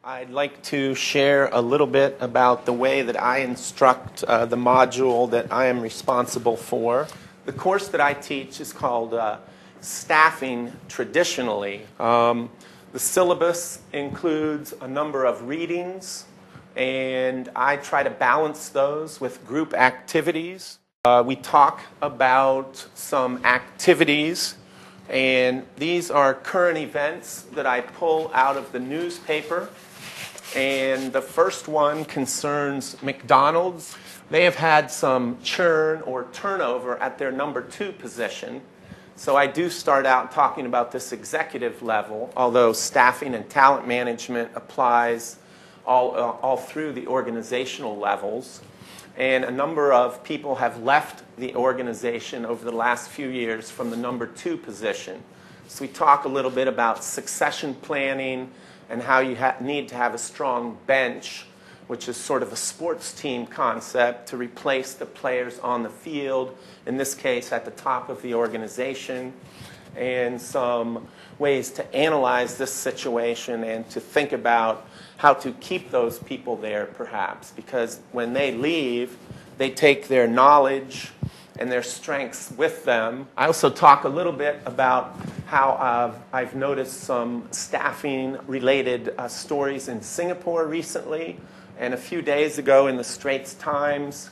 I'd like to share a little bit about the way that I instruct the module that I am responsible for. The course that I teach is called Staffing Traditionally. The syllabus includes a number of readings, and I try to balance those with group activities. We talk about some activities, and these are current events that I pull out of the newspaper. And the first one concerns McDonald's. They have had some churn or turnover at their number 2 position. So I do start out talking about this executive level, although staffing and talent management applies all through the organizational levels. And a number of people have left the organization over the last few years from the number 2 position. So we talk a little bit about succession planning and how you need to have a strong bench, which is sort of a sports team concept to replace the players on the field, in this case at the top of the organization, and some ways to analyze this situation and to think about how to keep those people there perhaps, because when they leave, they take their knowledge and their strengths with them. I also talk a little bit about how I've noticed some staffing-related stories in Singapore recently. And a few days ago in the Straits Times,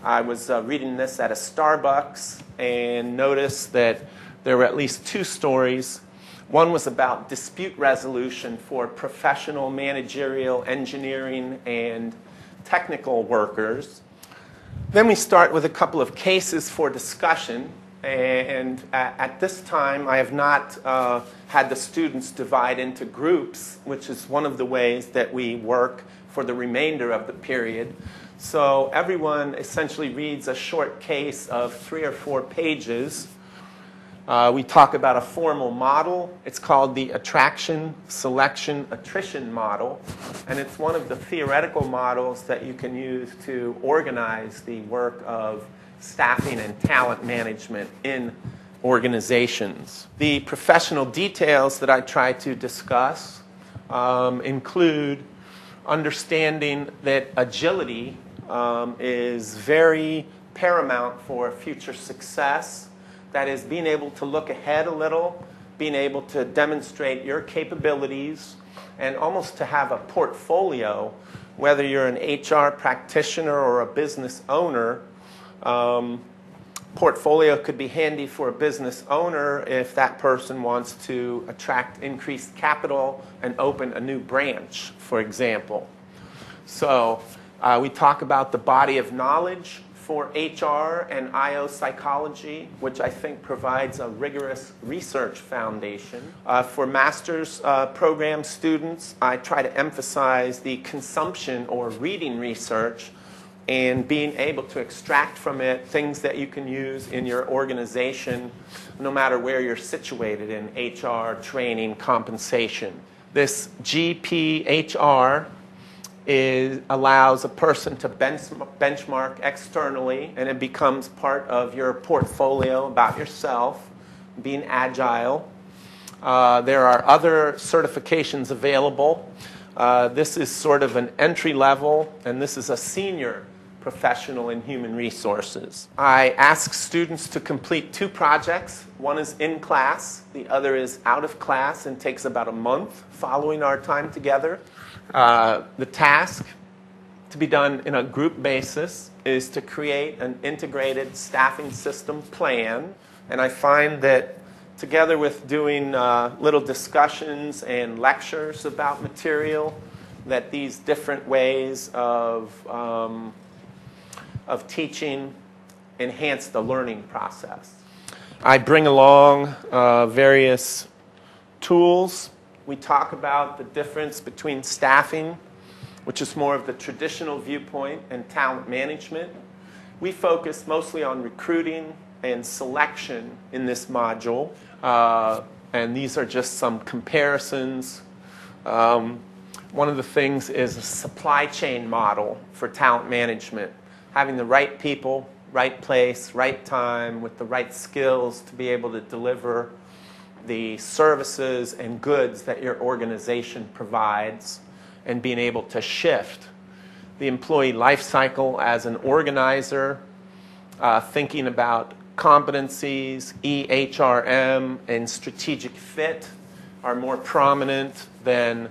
I was reading this at a Starbucks and noticed that there were at least 2 stories. One was about dispute resolution for professional, managerial, engineering, and technical workers. Then we start with a couple of cases for discussion, and at this time I have not had the students divide into groups, which is one of the ways that we work for the remainder of the period. So everyone essentially reads a short case of 3 or 4 pages. We talk about a formal model. It's called the Attraction, Selection, Attrition model. And it's one of the theoretical models that you can use to organize the work of staffing and talent management in organizations. The professional details that I try to discuss include understanding that agility is very paramount for future success. That is, being able to look ahead a little, being able to demonstrate your capabilities, and almost to have a portfolio, whether you're an HR practitioner or a business owner. Portfolio could be handy for a business owner if that person wants to attract increased capital and open a new branch, for example. So we talk about the body of knowledge for HR and IO psychology, which I think provides a rigorous research foundation. For master's program students, I try to emphasize the consumption or reading research and being able to extract from it things that you can use in your organization no matter where you're situated in HR, training, compensation. This GPHR allows a person to benchmark externally, and it becomes part of your portfolio about yourself, being agile. There are other certifications available. This is sort of an entry level, and this is a senior professional in human resources. I ask students to complete 2 projects. One is in class, the other is out of class, and takes about a month following our time together. The task to be done in a group basis is to create an integrated staffing system plan. And I find that together with doing little discussions and lectures about material, that these different ways of teaching enhance the learning process. I bring along various tools. We talk about the difference between staffing, which is more of the traditional viewpoint, and talent management. We focus mostly on recruiting and selection in this module, and these are just some comparisons. One of the things is a supply chain model for talent management, having the right people, right place, right time, with the right skills to be able to deliver the services and goods that your organization provides. and being able to shift the employee life cycle as an organizer, thinking about competencies, EHRM, and strategic fit are more prominent than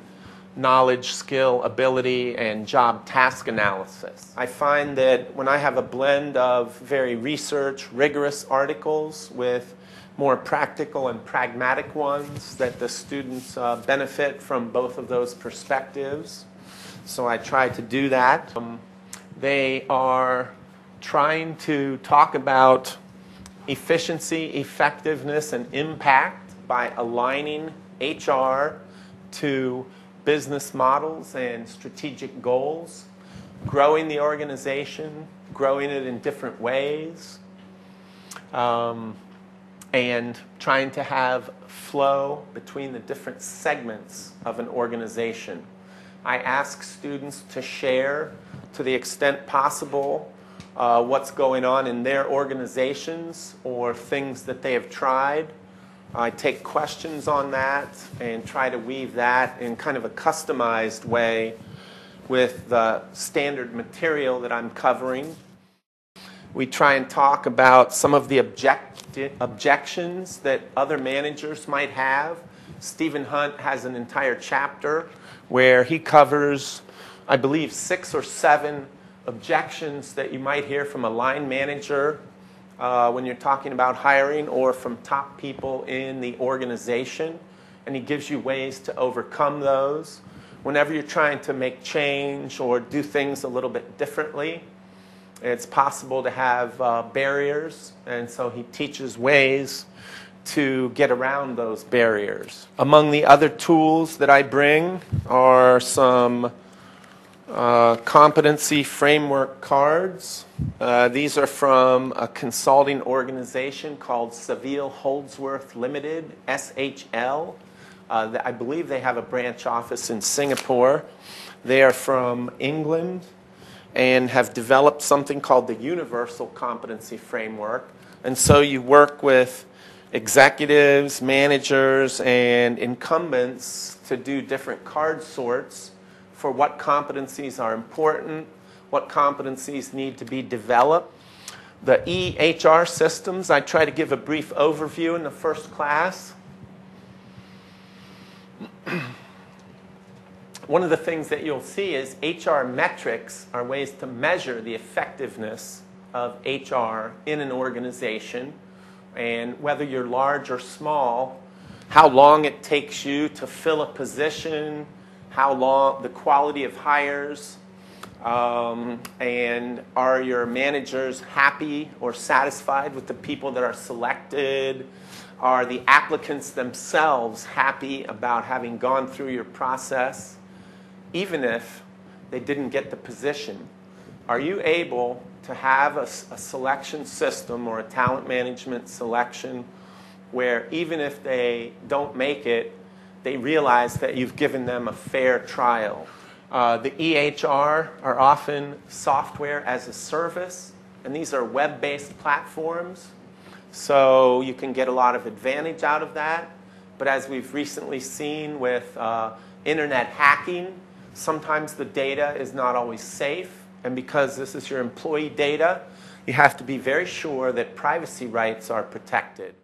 knowledge, skill, ability, and job task analysis. I find that when I have a blend of very research, rigorous articles with more practical and pragmatic ones, that the students benefit from both of those perspectives. So I try to do that. They are trying to talk about efficiency, effectiveness, and impact by aligning HR to business models and strategic goals, growing the organization, growing it in different ways, and trying to have flow between the different segments of an organization. I ask students to share, to the extent possible, what's going on in their organizations or things that they have tried. I take questions on that and try to weave that in kind of a customized way with the standard material that I'm covering. We try and talk about some of the objections that other managers might have. Stephen Hunt has an entire chapter where he covers, I believe, 6 or 7 objections that you might hear from a line manager when you're talking about hiring, or from top people in the organization. And he gives you ways to overcome those. Whenever you're trying to make change or do things a little bit differently, it's possible to have barriers, and so he teaches ways to get around those barriers. Among the other tools that I bring are some competency framework cards. These are from a consulting organization called Saville Holdsworth Limited, SHL. I believe they have a branch office in Singapore. They are from England and have developed something called the Universal Competency Framework. And so you work with executives, managers, and incumbents to do different card sorts for what competencies are important, what competencies need to be developed. The EHR systems, I try to give a brief overview in the first class. One of the things that you'll see is HR metrics are ways to measure the effectiveness of HR in an organization, and whether you're large or small, how long it takes you to fill a position, how long, the quality of hires, and are your managers happy or satisfied with the people that are selected? Are the applicants themselves happy about having gone through your process, even if they didn't get the position? Are you able to have a selection system or a talent management selection where even if they don't make it, they realize that you've given them a fair trial? The EHR are often software as a service, and these are web-based platforms, so you can get a lot of advantage out of that. But as we've recently seen with internet hacking, sometimes the data is not always safe, and because this is your employee data, you have to be very sure that privacy rights are protected.